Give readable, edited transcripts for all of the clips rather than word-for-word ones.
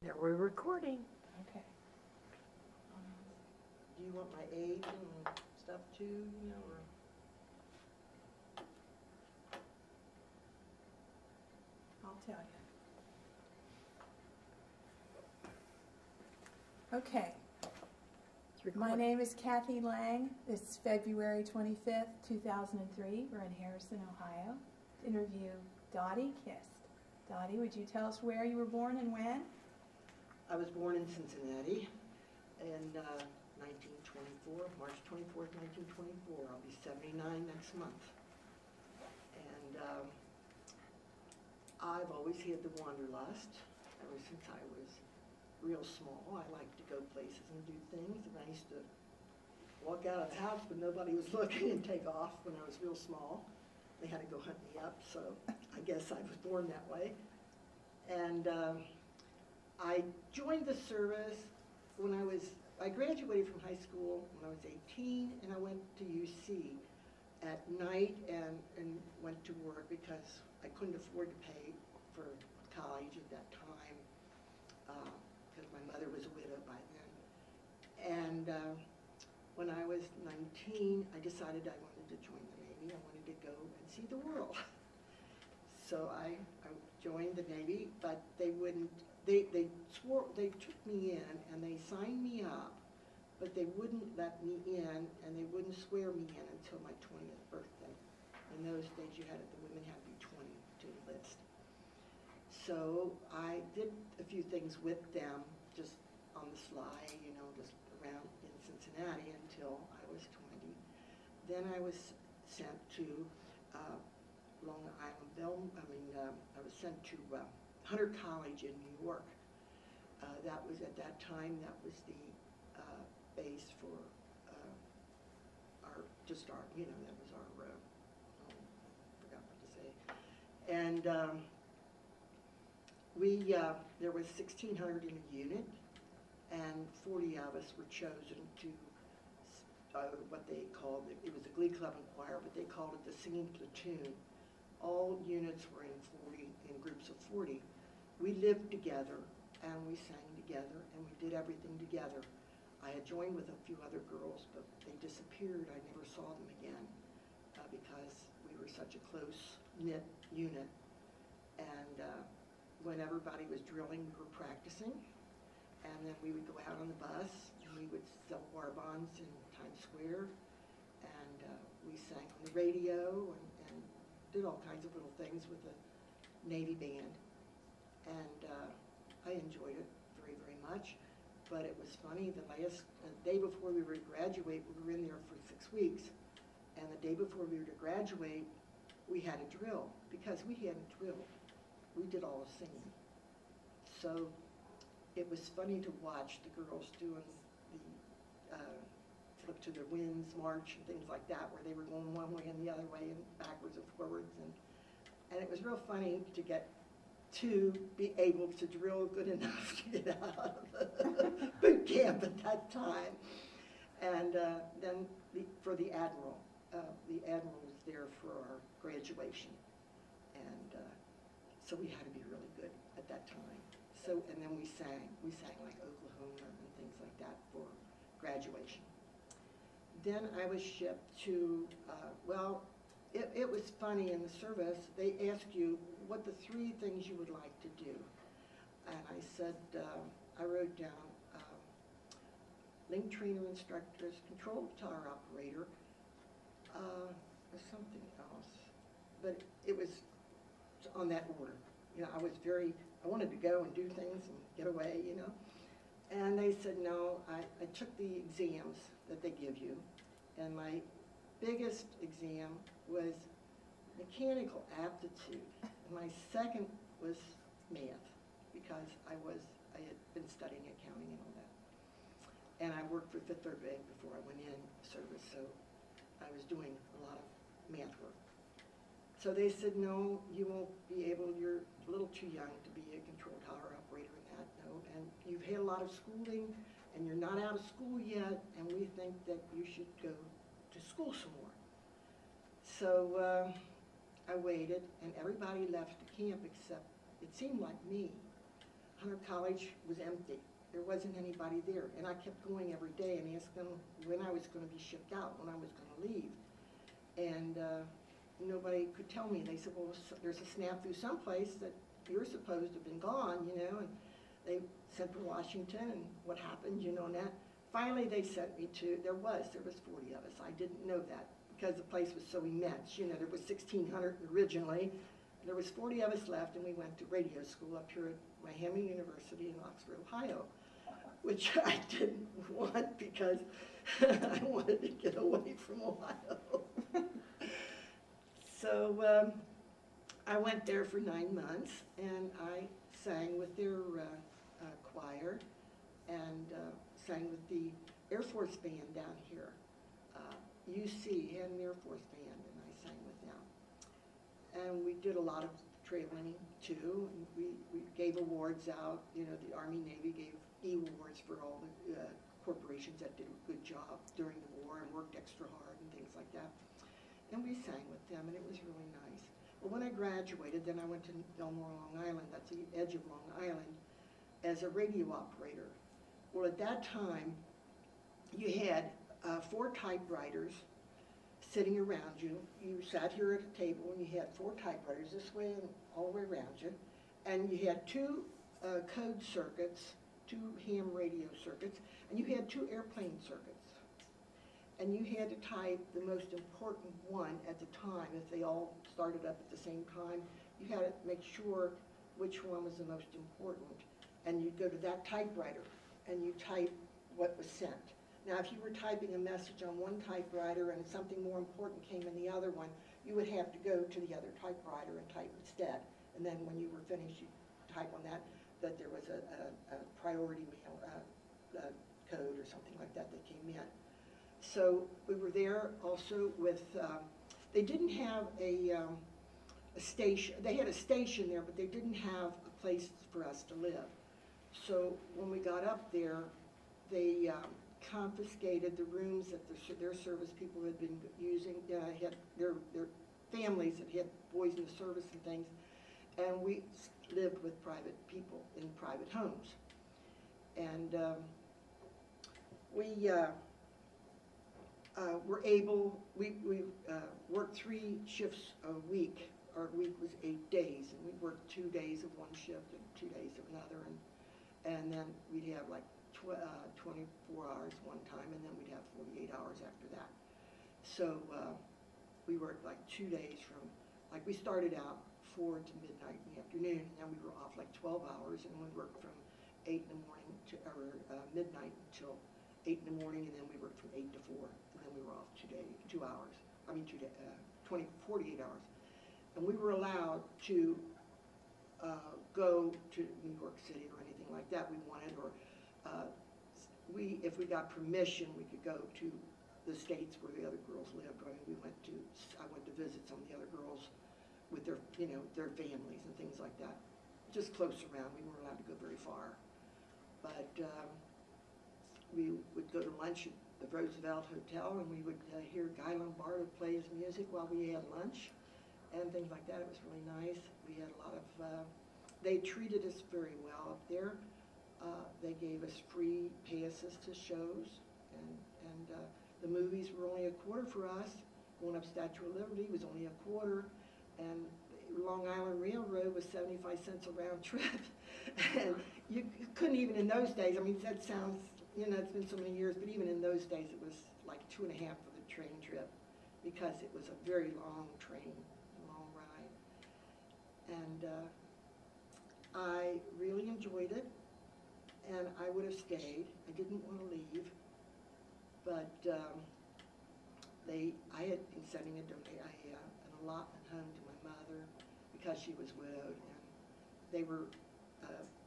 That we're recording. Okay. Do you want my age and stuff too, you know, or? I'll tell you. Okay. My name is Kathy Lang. It's February 25th, 2003. We're in Harrison, Ohio, to interview Dorothey Kist. Dorothey, would you tell us where you were born and when? I was born in Cincinnati in 1924, March 24th, 1924. I'll be 79 next month. And I've always had the wanderlust ever since I was real small. I liked to go places and do things, and I used to walk out of the house when nobody was looking and take off when I was real small. They had to go hunt me up, so I guess I was born that way. And I joined the service when I graduated from high school when I was 18, and I went to UC at night and went to work because I couldn't afford to pay for college at that time because my mother was a widow by then. And when I was 19, I decided I wanted to join the Navy. I wanted to go and see the world. So I joined the Navy, but they wouldn't, they took me in and they signed me up, but they wouldn't let me in and they wouldn't swear me in until my 20th birthday. In those days the women had to be 20 to enlist. So I did a few things with them, just on the sly, you know, just around in Cincinnati until I was 20. Then I was sent to Long Island, I was sent to Hunter College in New York. That was, at that time, that was the base for you know, that was our, I forgot what to say. And there was 1,600 in a unit, and 40 of us were chosen to what they called, it was a glee club and choir, but they called it the singing platoon. All units were in groups of 40. We lived together, and we sang together, and we did everything together. I had joined with a few other girls, but they disappeared. I never saw them again because we were such a close-knit unit. And when everybody was drilling, we were practicing. And then we would go out on the bus, and we would sell bar bonds in Times Square. And we sang on the radio and did all kinds of little things with the Navy band. And I enjoyed it very, very much. But it was funny, the day before we were to graduate, we were in there for 6 weeks. And the day before we were to graduate, we had a drill, because we hadn't drilled. We did all the singing. So it was funny to watch the girls doing the flip to the winds march and things like that, where they were going one way and the other way and backwards and forwards. And it was real funny to get to be able to drill good enough to get out of the boot camp at that time. And then for the Admiral was there for our graduation. And so we had to be really good at that time. So, and then we sang like Oklahoma and things like that for graduation. Then I was shipped to, it was funny in the service. They ask you what the 3 things you would like to do. And I said, I wrote down link trainer instructors, control tower operator, something else. But it was on that order. You know, I wanted to go and do things and get away, you know. And they said, no, I took the exams that they give you. And my biggest exam was mechanical aptitude. And my second was math, because I had been studying accounting and all that. And I worked for Fifth Third Bank before I went in service, so I was doing a lot of math work. So they said, no, you won't be able, you're a little too young to be a control tower operator in that, no. And you've had a lot of schooling, and you're not out of school yet, and we think that you should go to school some more. So I waited, and everybody left the camp except, it seemed like me. Hunter College was empty. There wasn't anybody there. And I kept going every day and asked them when I was going to be shipped out, when I was going to leave. And nobody could tell me. They said, well, there's a snafu someplace that you're supposed to have been gone, you know. And they sent to Washington, and what happened, you know, and that. Finally, they sent me to, there was 40 of us. I didn't know that because the place was so immense. You know, there was 1,600 originally. There was 40 of us left, and we went to radio school up here at Miami University in Oxford, Ohio, which I didn't want because I wanted to get away from Ohio. So I went there for 9 months, and I sang with their choir and sang with the Air Force Band down here. UC had an Air Force Band, and I sang with them. And we did a lot of traveling, too. And we gave awards out. You know, the Army, Navy gave E-awards for all the corporations that did a good job during the war and worked extra hard and things like that. And we sang with them, and it was really nice. Well, when I graduated, then I went to Elmore, Long Island. That's the edge of Long Island, as a radio operator. Well, at that time, you had 4 typewriters sitting around you. You sat here at a table, and you had 4 typewriters this way and all the way around you. And you had 2 code circuits, 2 ham radio circuits, and you had 2 airplane circuits. And you had to type the most important one at the time. If they all started up at the same time, you had to make sure which one was the most important. And you'd go to that typewriter, and you type what was sent. Now, if you were typing a message on one typewriter and something more important came in the other one, you would have to go to the other typewriter and type instead. And then when you were finished, you type on that there was a priority mail code or something like that that came in. So we were there also with, they didn't have a station. They had a station there, but they didn't have a place for us to live. So when we got up there, they confiscated the rooms that their service people had been using. Had their families that had boys in the service and things, and we lived with private people in private homes. And we were able, we worked 3 shifts a week. Our week was 8 days, and we worked 2 days of one shift and 2 days of another, and then we'd have like 24 hours one time, and then we'd have 48 hours after that. So we worked like 2 days from, like we started out 4 to midnight in the afternoon, and then we were off like 12 hours, and we worked from 8 in the morning to midnight until 8 in the morning, and then we worked from 8 to 4, and then we were off 2 hours. I mean 48 hours. And we were allowed to go to New York City or anything like that we wanted, or if we got permission, we could go to the states where the other girls lived. I mean, I went to visit some of the other girls with their, you know, their families and things like that. Just close around. We weren't allowed to go very far. But we would go to lunch at the Roosevelt Hotel, and we would hear Guy Lombardo play his music while we had lunch and things like that. It was really nice. We had a lot of, they treated us very well up there. They gave us free passes to shows, and the movies were only a quarter for us. Going up Statue of Liberty was only a quarter, and Long Island Railroad was 75 cents a round trip. And you couldn't even in those days, I mean, that sounds, you know, it's been so many years, but even in those days it was like 2.5 for the train trip, because it was a very long train, long ride. And I really enjoyed it. And I would have stayed. I didn't want to leave, but I had been sending an allotment home to my mother because she was widowed, and they were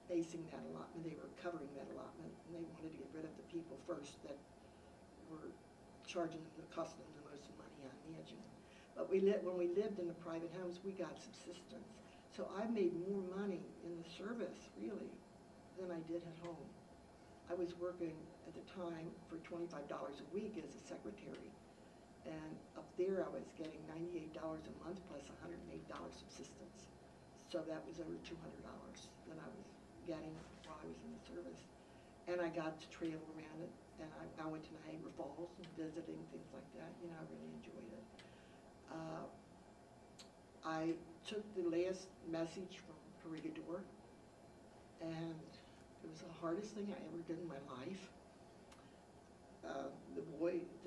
basing that allotment. They were covering that allotment, and they wanted to get rid of the people first that were costing them the most money on managing. But when we lived in the private homes, we got subsistence. So I made more money in the service, really, than I did at home. I was working at the time for $25 a week as a secretary, and up there I was getting $98 a month plus $108 subsistence. So that was over $200 that I was forgetting while I was in the service. And I got to travel around it, and I went to Niagara Falls and visiting, things like that. You know, I really enjoyed it. I took the last message from Corregidor, and it was the hardest thing I ever did in my life.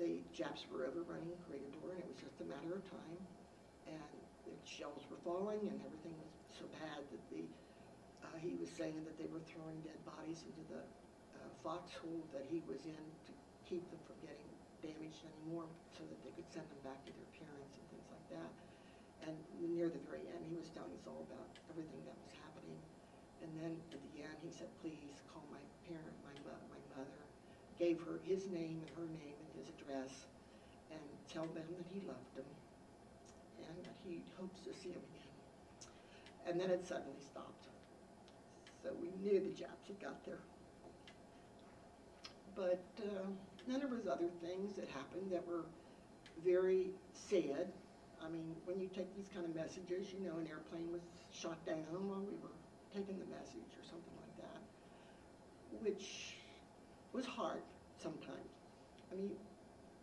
The Japs were overrunning Corregidor, and it was just a matter of time. And the shells were falling, and everything was so bad that he was saying that they were throwing dead bodies into the foxhole that he was in to keep them from getting damaged anymore, so that they could send them back to their parents and things like that. And near the very end, he was telling us all about everything that was happening. And then at the end, he said, please call my parent, my mother, gave her his name and her name and his address, and tell them that he loved them and that he hopes to see them again. And then it suddenly stopped. So we knew the Japs had got there. But then there was other things that happened that were very sad. I mean, when you take these kind of messages, you know, an airplane was shot down while we were taking the message or something like that, which was hard sometimes. I mean,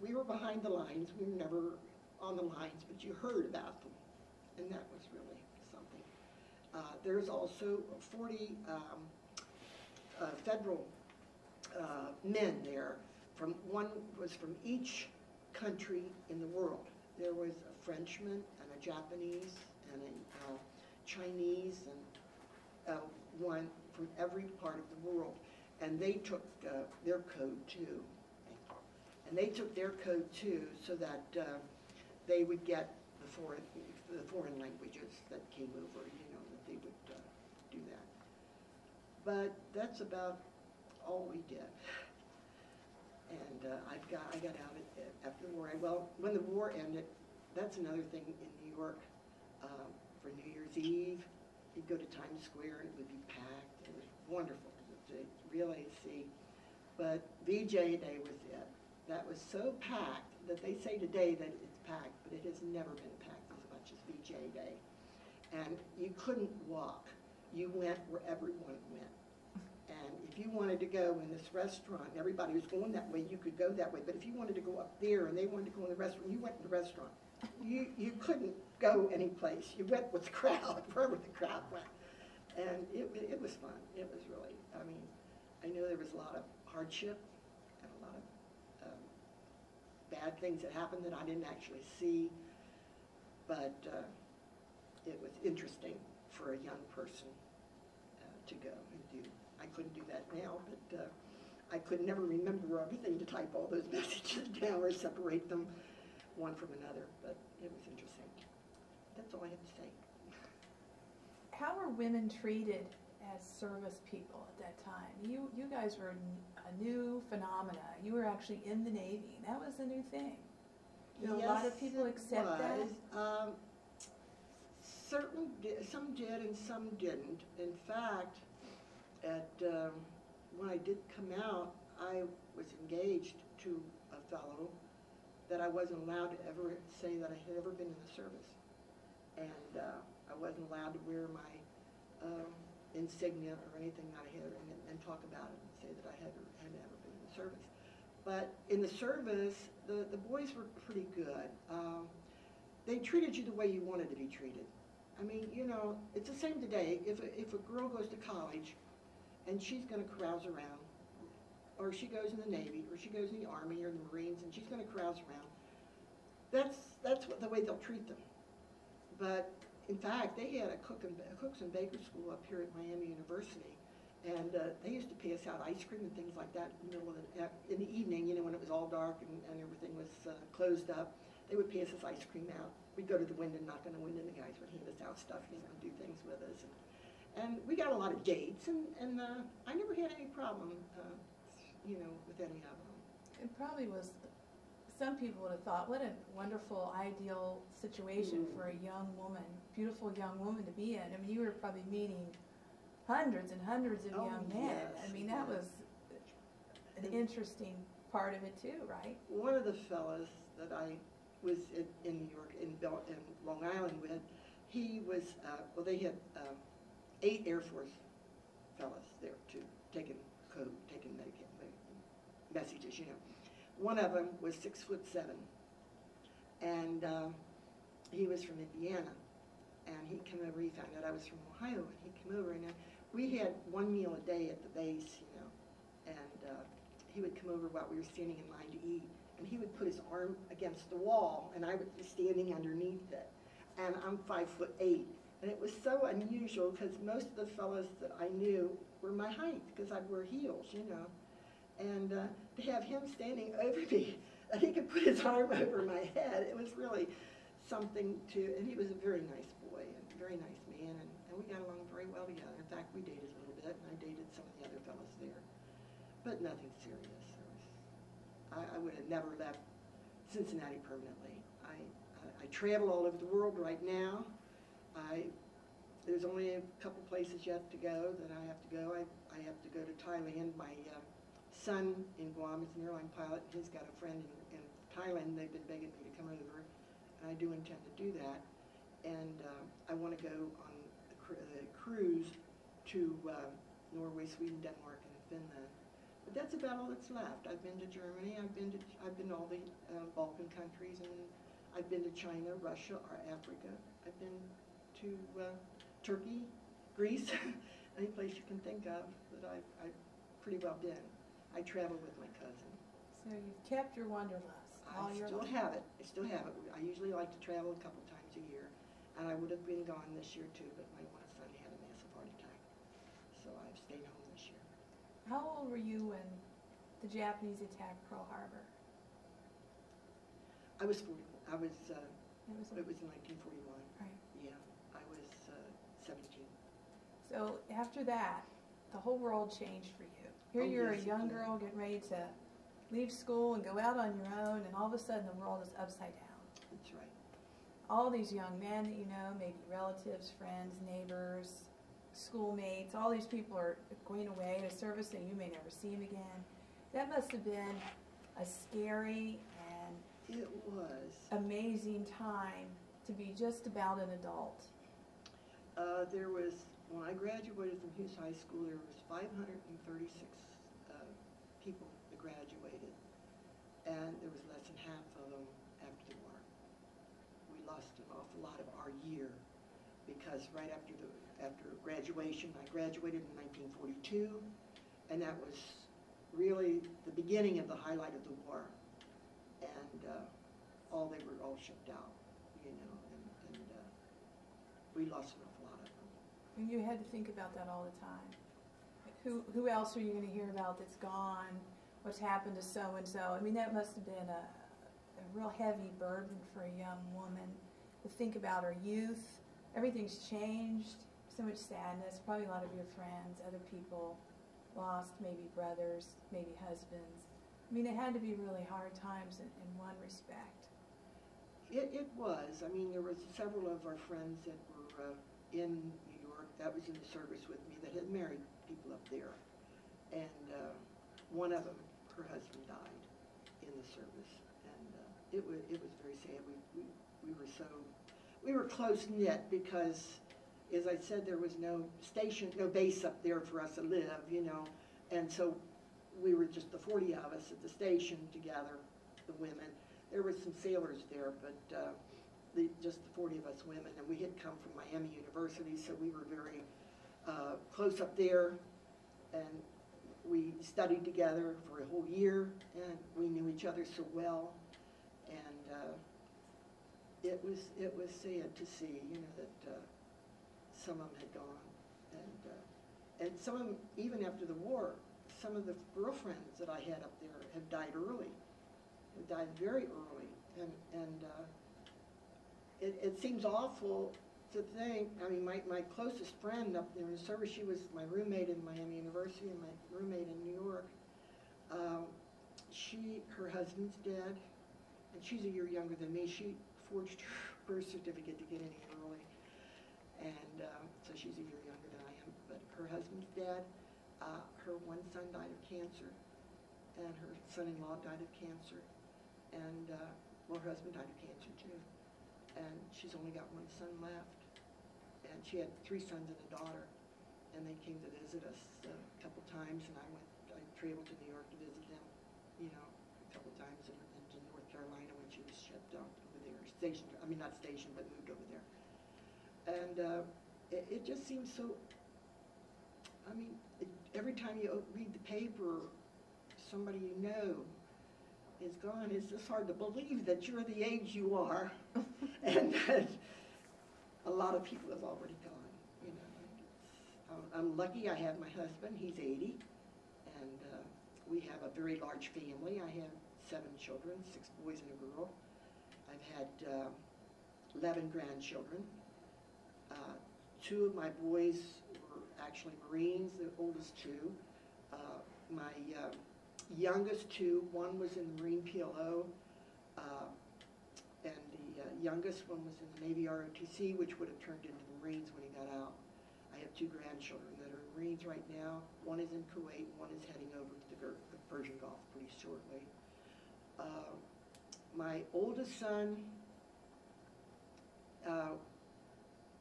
we were behind the lines. We were never on the lines, but you heard about them, and that was really something. There's also 40 federal men there. One was from each country in the world. There was a Frenchman and a Japanese and a Chinese and one from every part of the world. And they took their code too. And they took their code too so that they would get the foreign languages that came over, you know, that they would do that. But that's about all we did. And I got out after the war. Well, when the war ended, that's another thing in New York. For New Year's Eve, you'd go to Times Square and it would be packed. It was wonderful to really see. But VJ Day was it. That was so packed that they say today that it's packed, but it has never been packed as much as VJ Day. And you couldn't walk. You went where everyone went. And if you wanted to go in this restaurant, everybody was going that way, you could go that way. But if you wanted to go up there and they wanted to go in the restaurant, you went to the restaurant. You couldn't go any place. You went with the crowd, wherever the crowd went. And it was fun. It was really, I mean, I know there was a lot of hardship and a lot of bad things that happened that I didn't actually see. But it was interesting for a young person to go and do. I couldn't do that now, but I could never remember everything to type all those messages down or separate them one from another, but it was interesting. That's all I have to say. How were women treated as service people at that time? You guys were a new phenomena. You were actually in the Navy. That was a new thing. Did a lot of people accept that? Some did and some didn't. In fact, when I did come out, I was engaged to a fellow that I wasn't allowed to ever say that I had ever been in the service. And I wasn't allowed to wear my insignia or anything that I had and talk about it and say that I had ever been in the service. But in the service, the boys were pretty good. They treated you the way you wanted to be treated. I mean, you know, it's the same today. If a girl goes to college and she's going to carouse around, or she goes in the Navy, or she goes in the Army or the Marines, and she's going to carouse around, that's the way they'll treat them. But in fact, they had a cooks and bakers school up here at Miami University, and they used to pay us out ice cream and things like that in the evening, you know, when it was all dark and everything was closed up. They would pay us this ice cream out. We'd go to the window, knock on the window, and the guys would hand us out stuff, you know, do things with us. And we got a lot of dates, and I never had any problem, you know, with any of them. It probably was, some people would have thought, what a wonderful, ideal situation for a young woman, beautiful young woman to be in. I mean, you were probably meeting hundreds and hundreds of young men. Yes, I mean, that was an interesting part of it too, right? One of the fellas that I was in New York, in Long Island with, he was, well, they had 8 Air Force fellas there too, taking code, taking messages, you know. One of them was 6'7", and he was from Indiana, and he came over. He found out I was from Ohio, and he came over, and we had one meal a day at the base, you know, and he would come over while we were standing in line to eat, and he would put his arm against the wall, and I was standing underneath it, and I'm 5'8", and it was so unusual because most of the fellas that I knew were my height because I'd wear heels, you know, and to have him standing over me, and he could put his arm over my head, it was really something to, and he was a very nice boy and a very nice man, and we got along very well together. In fact, we dated a little bit, and I dated some of the other fellas there, but nothing serious. I would have never left Cincinnati permanently. I travel all over the world right now. There's only a couple places yet to go that I have to go. I have to go to Thailand. My son in Guam is an airline pilot. He's got a friend in Thailand. They've been begging me to come over, and I do intend to do that. And I want to go on a cruise to Norway, Sweden, Denmark, and Finland. But that's about all that's left. I've been to Germany. I've been to all the Balkan countries, and I've been to China, Russia, or Africa. I've been to Turkey, Greece, any place you can think of that I've pretty well been. I travel with my cousin. So you've kept your wanderlust all your life. I still have it. I still have it. I usually like to travel a couple times a year, and I would have been gone this year too, but my one son had a massive heart attack, so I've stayed home this year. How old were you when the Japanese attacked Pearl Harbor? I was 40. It was in 1941. Right. Yeah, I was 17. So after that, the whole world changed for you. Here you're a young girl getting ready to leave school and go out on your own, and all of a sudden the world is upside down. That's right. All these young men that you know, maybe relatives, friends, neighbors, schoolmates, all these people are going away to service and you may never see them again. That must have been a scary and it was amazing time to be just about an adult. There was, when I graduated from Hughes High School, there was 536 people that graduated, and there was less than half of them after the war. We lost an awful lot of our year because right after graduation, I graduated in 1942, and that was really the beginning of the highlight of the war, and they were all shipped out, you know, and we lost an awful lot of them. And you had to think about that all the time. Who else are you going to hear about that's gone? What's happened to so-and-so? I mean, that must have been a real heavy burden for a young woman to think about her youth. Everything's changed, so much sadness, probably a lot of your friends, other people lost, maybe brothers, maybe husbands. I mean, it had to be really hard times in one respect. It was. I mean, there was several of our friends that were in New York that was in the service with me that had married people up there. And one of them, her husband died in the service. And it was very sad. We were close-knit because, as I said, there was no station, no base up there for us to live, you know. And so we were just the 40 of us at the station together, the women. There were some sailors there, but just the 40 of us women. And we had come from Miami University, so we were very close up there. And we studied together for a whole year, and we knew each other so well. And it was sad to see, you know, that some of them had gone, and some of them, even after the war, some of the girlfriends that I had up there have died early. Have died very early, and it seems awful to think. I mean, my closest friend up there in the service, she was my roommate in Miami University and my roommate in New York. Her husband's dead, and she's a year younger than me. She forged her birth certificate to get in here early, and so she's a year younger than I am. But her husband's dead. Her one son died of cancer, and her son-in-law died of cancer, and well, her husband died of cancer too. And she's only got one son left, and she had 3 sons and a daughter. and they came to visit us a couple times, and I traveled to New York to visit them, you know, a couple times, and to North Carolina when she was shipped out over there, stationed, I mean not stationed, but moved over there. And it just seems so, I mean, every time you read the paper, somebody you know is gone. It's just hard to believe that you're the age you are, and that a lot of people have already gone. You know, I'm lucky. I have my husband. He's 80, and we have a very large family. I have 7 children, 6 boys and a girl. I've had 11 grandchildren. 2 of my boys were actually Marines, the oldest 2. My youngest 2, one was in the Marine PLO, and the youngest one was in the Navy ROTC, which would have turned into the Marines when he got out. I have 2 grandchildren that are Marines right now. One is in Kuwait, one is heading over to the Persian Gulf pretty shortly. My oldest son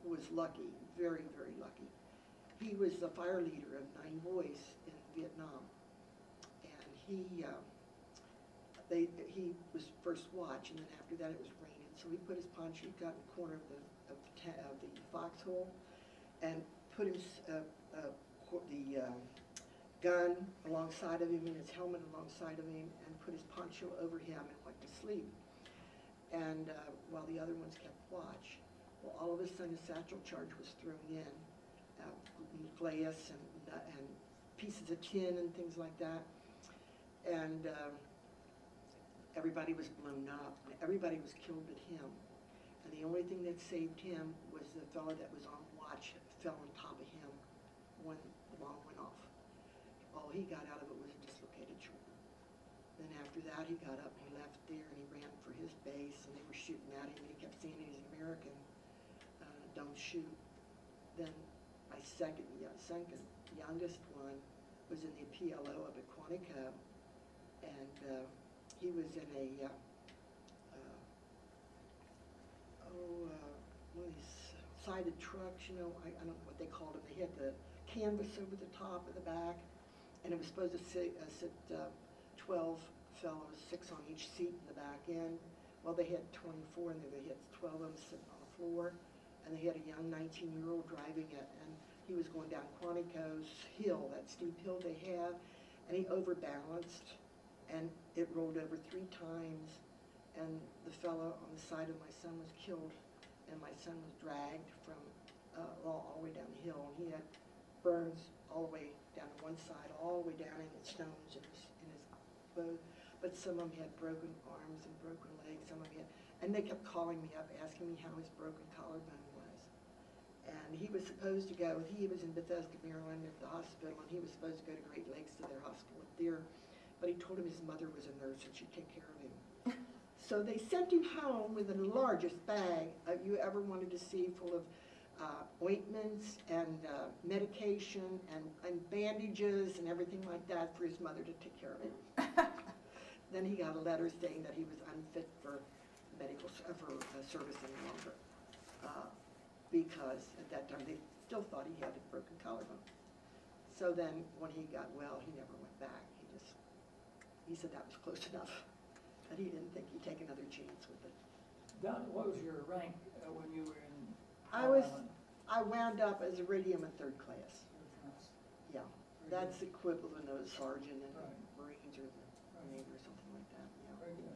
was lucky, very, very lucky. He was the fire leader of 9 boys in Vietnam. And he was first watch, and then after that it was raining. So he put his poncho, he got in the corner of the foxhole, and put his gun alongside of him and his helmet alongside of him, and put his poncho over him and went to sleep. And while the other ones kept watch, well, all of a sudden a satchel charge was thrown in, nucleus and pieces of tin and things like that. And everybody was blown up, and everybody was killed but him. And the only thing that saved him was the fellow that was on watch fell on top of him when the bomb went off. All he got out of it was a dislocated shoulder. Then after that, he got up and he left there and he ran for his base, and they were shooting at him, and he kept saying he's an American, don't shoot. Then my second youngest one was in the PLO up at Quantico. And he was in one of these sided trucks, you know, I don't know what they called them. They had the canvas over the top and the back, and it was supposed to sit 12 fellows, 6 on each seat in the back end. Well, they had 24, and they had 12 of them sitting on the floor, and they had a young 19-year-old driving it, and he was going down Quantico's hill, that steep hill they have, and he overbalanced, and it rolled over 3 times, and the fellow on the side of my son was killed, and my son was dragged from all the way down the hill, and he had burns all the way down to one side, all the way down in his stones in his boat, but some of them had broken arms and broken legs, some of them had, and they kept calling me up, asking me how his broken collarbone was. And he was supposed to go, he was in Bethesda, Maryland at the hospital, and he was supposed to go to Great Lakes to their hospital up there. But he told him his mother was a nurse and she'd take care of him. So they sent him home with the largest bag you ever wanted to see, full of ointments and medication and bandages and everything like that for his mother to take care of him. Then he got a letter saying that he was unfit for service any longer, because at that time they still thought he had a broken collarbone. So then when he got well, he never went back. He said that was close enough, that he didn't think he'd take another chance with it. Don, what was your rank when you were in I wound up as iridium in 3rd class. Yeah, that's equivalent of a sergeant in the Marines or the Navy or something like that. Yeah. Very good.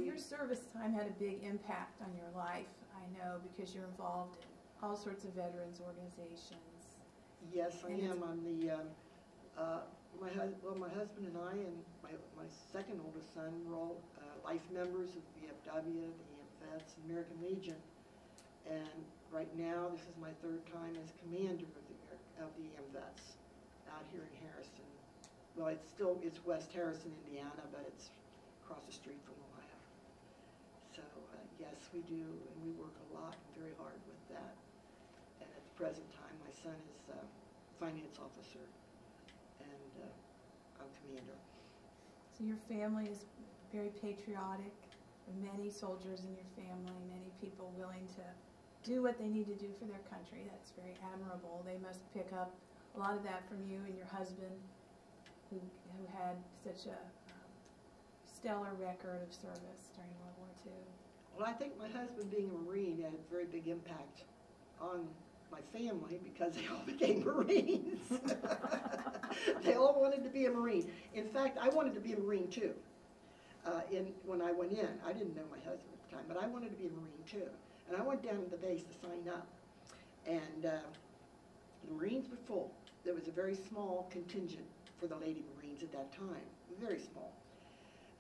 Your service time had a big impact on your life, I know, because you're involved in all sorts of veterans organizations. Yes, I am. I'm the my husband and I and my second oldest son were all life members of the VFW, the AMVETS, American Legion, and right now this is my 3rd time as commander of the AMVETS out here in Harrison. Well, it's West Harrison, Indiana, but it's across the street from Ohio. So yes, we do, and we work a lot and very hard with that. And at the present time, my son is finance officer, and I'm commander. So your family is very patriotic, many soldiers in your family, many people willing to do what they need to do for their country. That's very admirable. They must pick up a lot of that from you and your husband, who had such a stellar record of service during World War II. Well, I think my husband being a Marine had a very big impact on my family because they all became Marines. They all wanted to be a Marine. In fact, I wanted to be a Marine too. When I went in, I didn't know my husband at the time, but I wanted to be a Marine too. And I went down to the base to sign up. And the Marines were full. There was a very small contingent for the Lady Marines at that time, very small.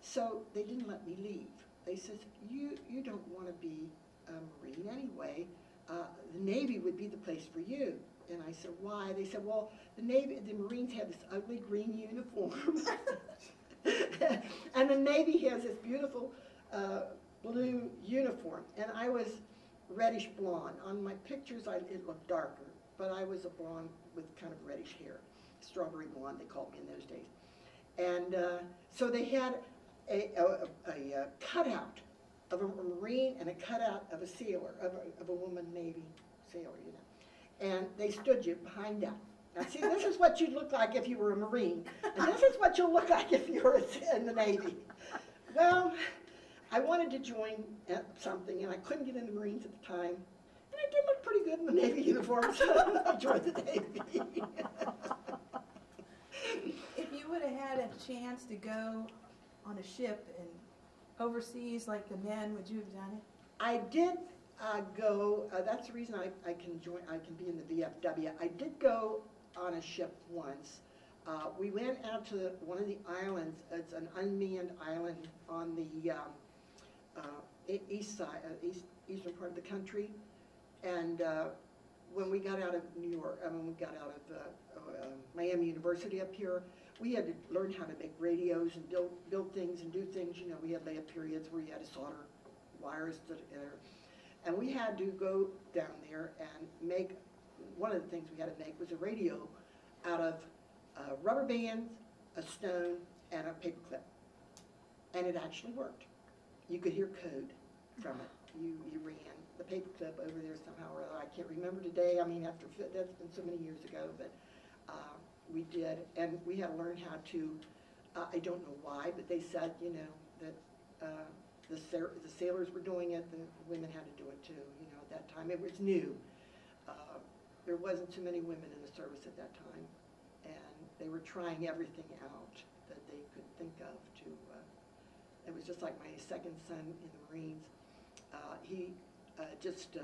So they didn't let me leave. They said, you don't want to be a Marine anyway. The Navy would be the place for you. And I said, why? They said, well, the Marines have this ugly green uniform. And the Navy has this beautiful blue uniform. And I was reddish blonde. On my pictures, it looked darker, but I was a blonde with kind of reddish hair. Strawberry blonde, they called me in those days. And so they had a cutout of a Marine and a cutout of a sailor, of a woman Navy sailor, you know. And they stood you behind that. Now see, this is what you'd look like if you were a Marine, and this is what you'll look like if you were in the Navy. Well, I wanted to join something, and I couldn't get in the Marines at the time. And I did look pretty good in the Navy uniform, so I joined the Navy. If you would have had a chance to go on a ship and overseas like the men, would you have done it? I did go. That's the reason I can join. I can be in the VFW. I did go on a ship once. We went out to one of the islands. It's an unmanned island on the east side, eastern part of the country. And when we got out of New York, when we got out of Miami University up here, we had to learn how to make radios and build things and do things. You know, we had layup periods where you had to solder wires and we had to go down there and make, one of the things we had to make was a radio out of rubber bands, a stone, and a paper clip. And it actually worked. You could hear code from it. You ran the paper clip over there somehow or other. I can't remember today. I mean, that's been so many years ago, but we did. And we had to learn how to, I don't know why, but they said, you know, that the sailors were doing it, the women had to do it too, you know, at that time. It was new. There wasn't too many women in the service at that time, and they were trying everything out that they could think of to, it was just like my second son in the Marines. He just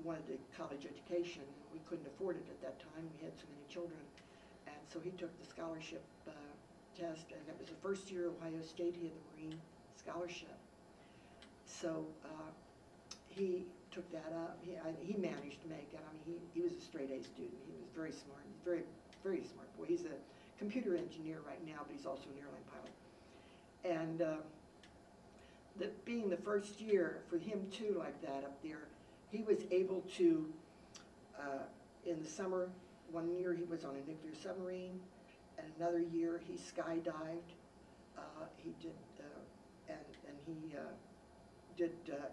wanted a college education, and we couldn't afford it at that time. We had so many children, and so he took the scholarship test, and it was the first year Ohio State he had the Marine scholarship. So he took that up. He managed to make it. I mean, he was a straight A student. He was very smart. He's very, very smart boy. He's a computer engineer right now, but he's also an airline pilot. And being the first year for him too, like that up there, he was able to, in the summer, one year he was on a nuclear submarine, and another year he skydived. He did,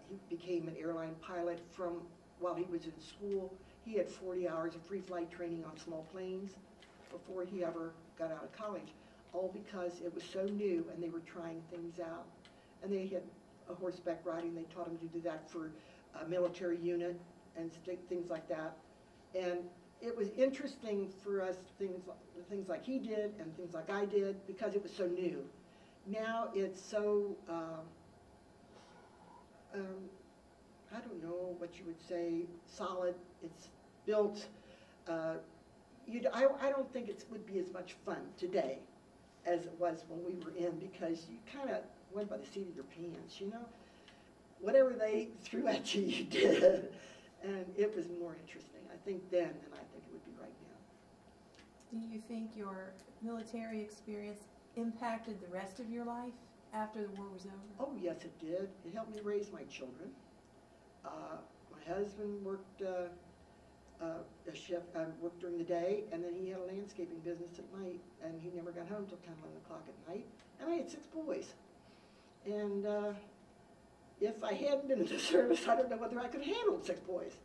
he became an airline pilot from while he was in school. He had 40 hours of free flight training on small planes before he ever got out of college, all because it was so new and they were trying things out. And they had a horseback riding. They taught him to do that for a military unit and things like that. And it was interesting for us, things like he did and things like I did, because it was so new. Now it's so, I don't know what you would say, solid. It's built. I don't think it would be as much fun today as it was when we were in, because you kind of went by the seat of your pants, you know? Whatever they threw at you, you did. And it was more interesting, I think, then than I think it would be right now. Do you think your military experience impacted the rest of your life after the war was over? Oh, yes, it did. It helped me raise my children. My husband worked a shift, worked during the day, and then he had a landscaping business at night, and he never got home till 10, 11 o'clock at night. And I had 6 boys. And if I hadn't been in the service, I don't know whether I could handle 6 boys.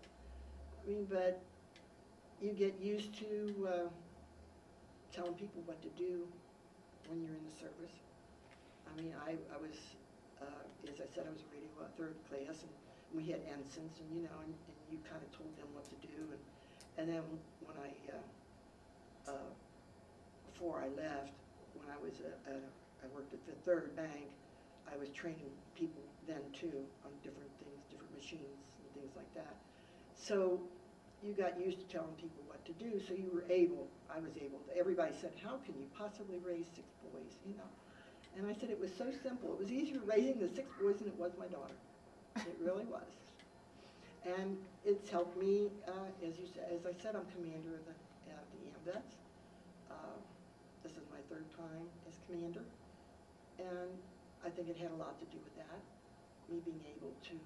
I mean, but you get used to telling people what to do when you're in the service. I mean, I was, as I said, I was a radio third class, and we had ensigns, and you know, and you kind of told them what to do, and then when before I left, when I was I worked at the third bank, I was training people then too on different things, different machines and things like that. So you got used to telling people what to do, so you were able, I was able to, everybody said, how can you possibly raise 6 boys, you know? And I said it was so simple. It was easier raising the 6 boys than it was my daughter. It really was. And it's helped me, as I said, I'm commander of the AMVETS. This is my 3rd time as commander. And I think it had a lot to do with that, me being able to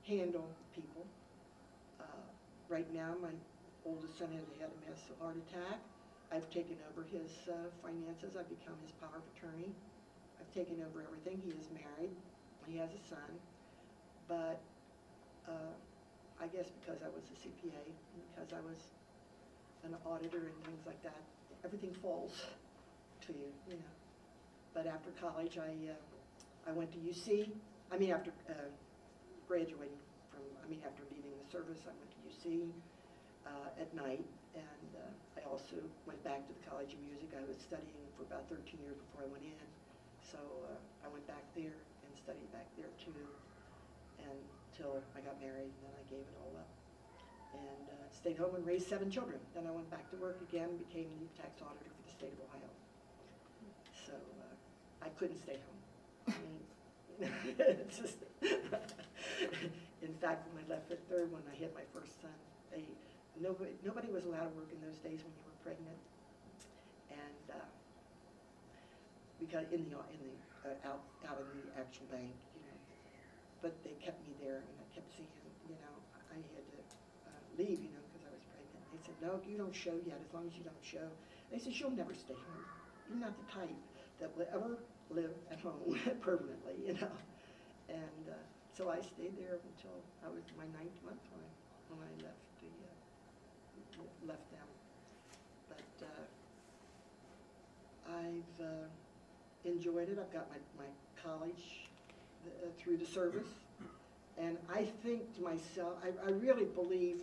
handle people. Right now, my oldest son had a massive heart attack. I've taken over his finances. I've become his power of attorney. I've taken over everything. He is married. He has a son. But I guess because I was a CPA, and because I was an auditor and things like that, everything falls to you, you know. But after college, I went to UC. I mean, after graduating from, after leaving the service, I went to UC at night, and I also went back to the College of Music. I was studying for about 13 years before I went in, so I went back there and studied back there too, until I got married, and then I gave it all up. And stayed home and raised 7 children. Then I went back to work again, became the tax auditor for the state of Ohio. So I couldn't stay home. I mean, it's just in fact, when I left Fifth Third, when I had my first son, nobody was allowed to work in those days when you were pregnant, and because out in the actual bank, you know. But they kept me there, and I kept seeing, you know, I had to leave, you know, because I was pregnant. They said, no, you don't show yet. As long as you don't show, they said, you'll never stay home. You're not the type that will ever live at home permanently, you know. And so I stayed there until I was my 9th month when I left left them. But I've enjoyed it. I've got my college through the service, and I think to myself, I really believe,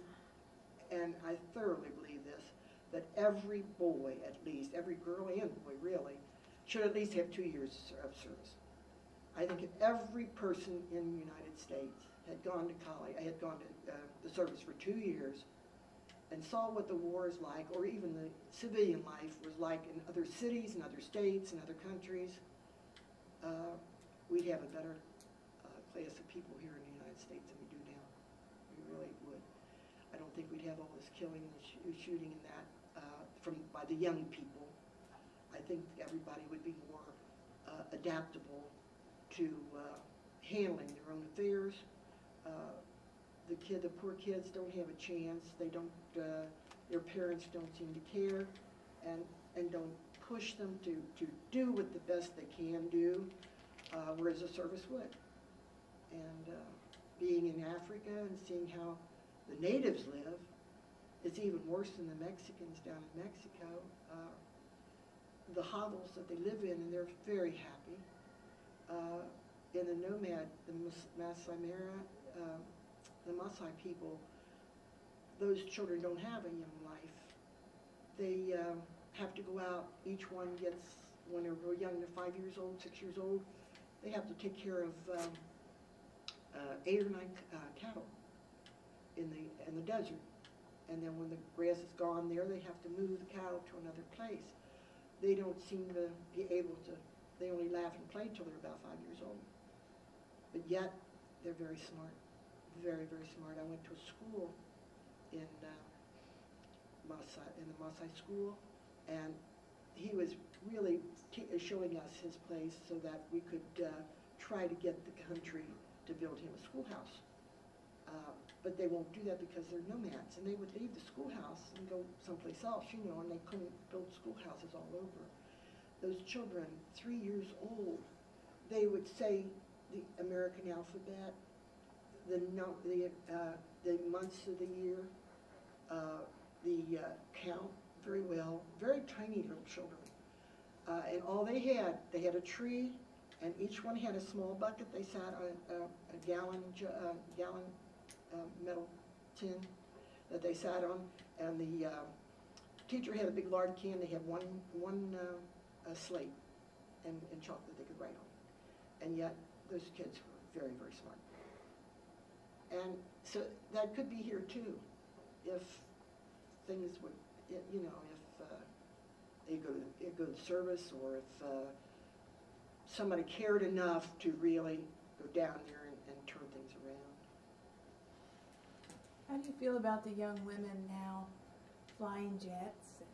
and I thoroughly believe this, that every boy, at least, every girl and boy really, should at least have 2 years of service. I think if every person in the United States had gone to college, had gone to the service for 2 years, and saw what the war is like, or even the civilian life was like in other cities and other states and other countries, we'd have a better class of people here in the United States than we do now. We really would. I don't think we'd have all this killing and shooting and that by the young people. I think everybody would be more adaptable to handling their own affairs. The poor kids don't have a chance. They don't. Their parents don't seem to care, and don't push them to do what the best they can do, whereas the service would. And being in Africa and seeing how the natives live, it's even worse than the Mexicans down in Mexico. The hovels that they live in, and they're very happy. In the nomad, the Masai Mara, the Maasai people, those children don't have a young life. They have to go out. Each one gets, when they're real young, they're 5 years old, 6 years old, they have to take care of 8 or 9 cattle in the desert. And then when the grass is gone there, they have to move the cattle to another place. They don't seem to be able to, they only laugh and play till they're about 5 years old. But yet, they're very smart, very, very smart. I went to a school in the Maasai school, and he was really showing us his place so that we could try to get the country to build him a schoolhouse. But they won't do that because they're nomads, and they would leave the schoolhouse and go someplace else, you know, and they couldn't build schoolhouses all over. Those children, 3 years old, they would say the American alphabet, the months of the year, the count very well, very tiny little children. And all they had a tree, and each one had a small bucket. They sat on a gallon metal tin that they sat on, and the teacher had a big lard can. They had one slate and chalk that they could write on. And yet, those kids were very, very smart. And so that could be here too, if things would, you know, if they go to service, or if somebody cared enough to really go down there and turn things around. How do you feel about the young women now flying jets and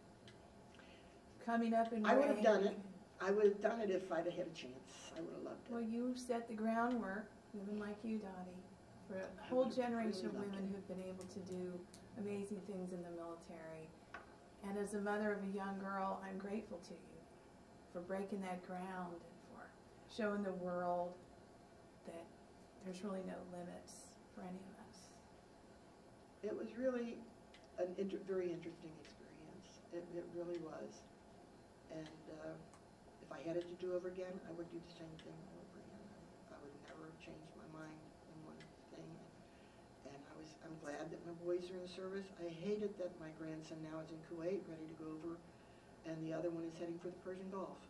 coming up in I would have rank? done it. I would have done it if I'd have had a chance. I would have loved it. Well, you set the groundwork, women like you, Dottie, for a whole generation of women who've been able to do amazing things in the military. And as a mother of a young girl, I'm grateful to you for breaking that ground and for showing the world that there's really no limits for any of us. It was really a very interesting experience. It really was. And if I had it to do over again, I would do the same thing over again. I would never change my mind in one thing. And I'm glad that my boys are in the service. I hated that my grandson now is in Kuwait, ready to go over, and the other one is heading for the Persian Gulf.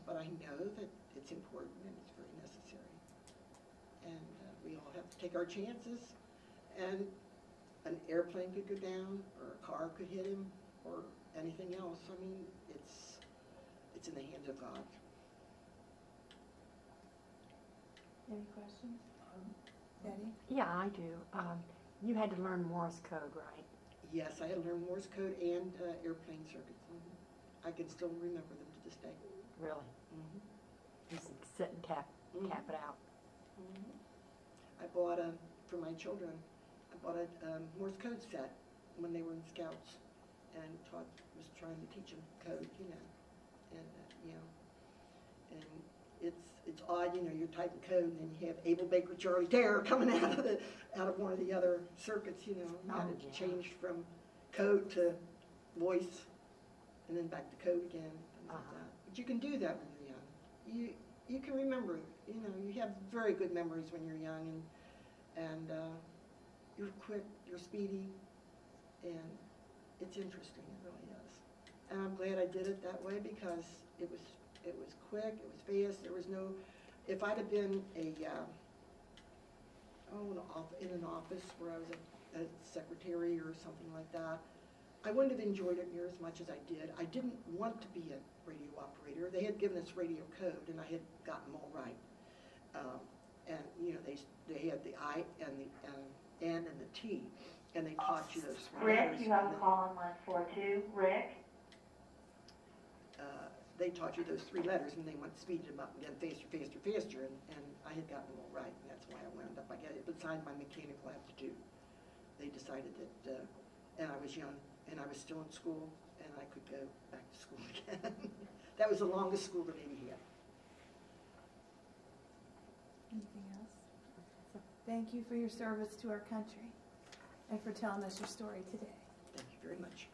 But I know that it's important and it's very necessary. And we all have to take our chances. And an airplane could go down, or a car could hit him, or anything else. I mean, it's in the hands of God. Any questions? Betty? Yeah, I do. You had to learn Morse code, right? Yes, I had to learn Morse code and airplane circuits. I can still remember them to this day. Really? Mm-hmm. Just sit and tap it out. Mm-hmm. I bought for my children, I bought a Morse code set when they were in Scouts, and was trying to teach them code, you know, and it's odd, you know, you're typing code and then you have Abel Baker Charlie Terror coming out of one of the other circuits, you know. You had to change from code to voice and then back to code again, things like that. But you can do that when you're young. You can remember, you know, you have very good memories when you're young, and you're quick, you're speedy, and it's interesting, it really is. And I'm glad I did it that way, because it was quick, it was fast. There was no, if I'd have been in an office where I was a secretary or something like that, I wouldn't have enjoyed it near as much as I did. I didn't want to be a radio operator. They had given us radio code, and I had gotten them all right. And you know, they had the I and the N and the T, and they taught you those three letters. Rick, you have a call on line 42. Rick? They taught you those three letters, and they went speeding them up and getting faster, faster, faster, and I had gotten them all right, and that's why I wound up. I got it beside my mechanical aptitude. They decided that, and I was young, and I was still in school, and I could go back to school again. That was the longest school the Navy had. Anything else? Thank you for your service to our country and for telling us your story today. Thank you very much.